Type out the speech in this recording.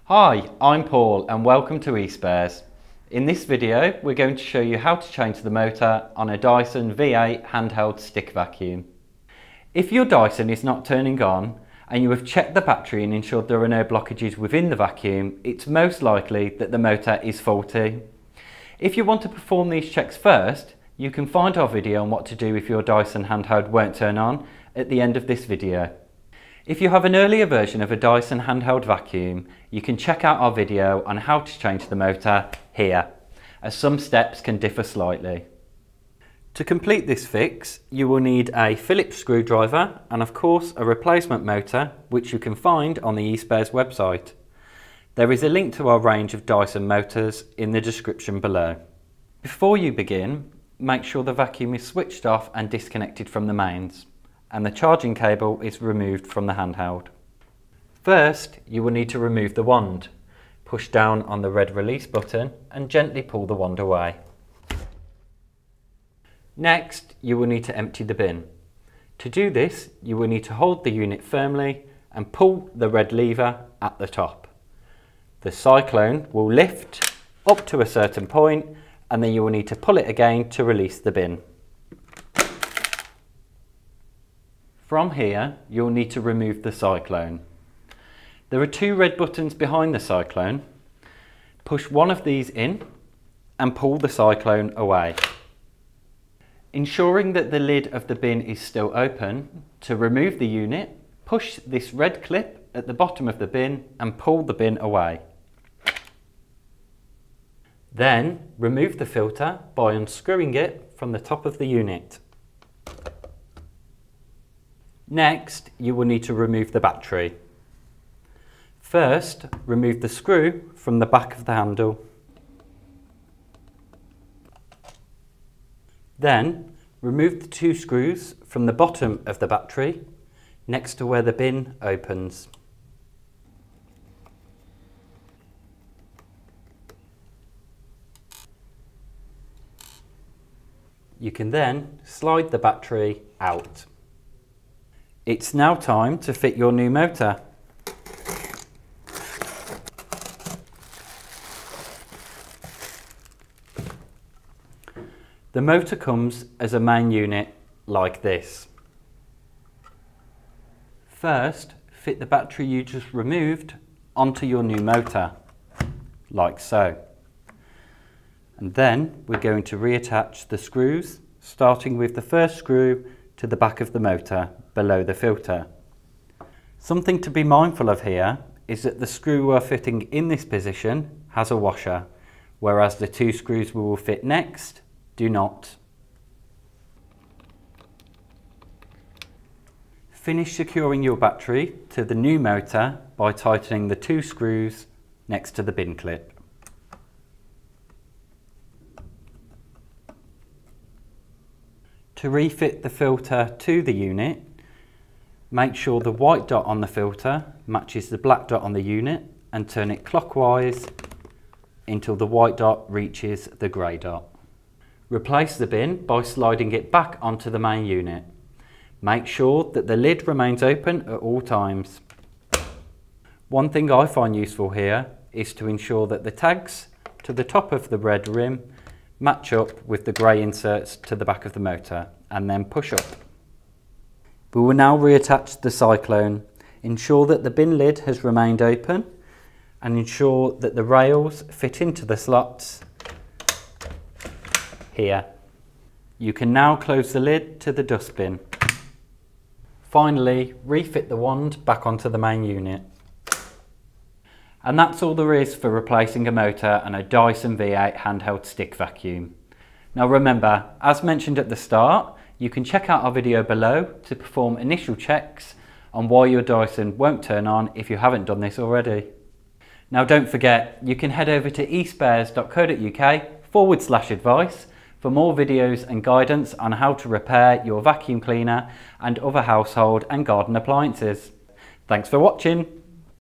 Hi, I'm Paul and welcome to eSpares. In this video we're going to show you how to change the motor on a Dyson V8 handheld stick vacuum. If your Dyson is not turning on and you have checked the battery and ensured there are no blockages within the vacuum, it's most likely that the motor is faulty. If you want to perform these checks first, you can find our video on what to do if your Dyson handheld won't turn on at the end of this video. If you have an earlier version of a Dyson handheld vacuum, you can check out our video on how to change the motor here, as some steps can differ slightly. To complete this fix, you will need a Phillips screwdriver and of course a replacement motor, which you can find on the eSpares website. There is a link to our range of Dyson motors in the description below. Before you begin, make sure the vacuum is switched off and disconnected from the mains, and the charging cable is removed from the handheld. First, you will need to remove the wand. Push down on the red release button and gently pull the wand away. Next, you will need to empty the bin. To do this, you will need to hold the unit firmly and pull the red lever at the top. The cyclone will lift up to a certain point and then you will need to pull it again to release the bin. From here, you'll need to remove the cyclone. There are two red buttons behind the cyclone. Push one of these in and pull the cyclone away. Ensuring that the lid of the bin is still open, to remove the unit, push this red clip at the bottom of the bin and pull the bin away. Then remove the filter by unscrewing it from the top of the unit. Next, you will need to remove the battery. First, remove the screw from the back of the handle. Then, remove the two screws from the bottom of the battery, next to where the bin opens. You can then slide the battery out. It's now time to fit your new motor. The motor comes as a main unit like this. First, fit the battery you just removed onto your new motor, like so. And then we're going to reattach the screws, starting with the first screw to the back of the motor below the filter. Something to be mindful of here is that the screw we're fitting in this position has a washer, whereas the two screws we will fit next do not. Finish securing your battery to the new motor by tightening the two screws next to the bin clip. To refit the filter to the unit, make sure the white dot on the filter matches the black dot on the unit and turn it clockwise until the white dot reaches the grey dot. Replace the bin by sliding it back onto the main unit. Make sure that the lid remains open at all times. One thing I find useful here is to ensure that the tags to the top of the red rim match up with the grey inserts to the back of the motor and then push up. We will now reattach the cyclone. Ensure that the bin lid has remained open and ensure that the rails fit into the slots here. You can now close the lid to the dustbin. Finally, refit the wand back onto the main unit. And that's all there is for replacing a motor on a Dyson V8 handheld stick vacuum. Now remember, as mentioned at the start, you can check out our video below to perform initial checks on why your Dyson won't turn on if you haven't done this already. Now don't forget, you can head over to espares.co.uk/advice for more videos and guidance on how to repair your vacuum cleaner and other household and garden appliances. Thanks for watching.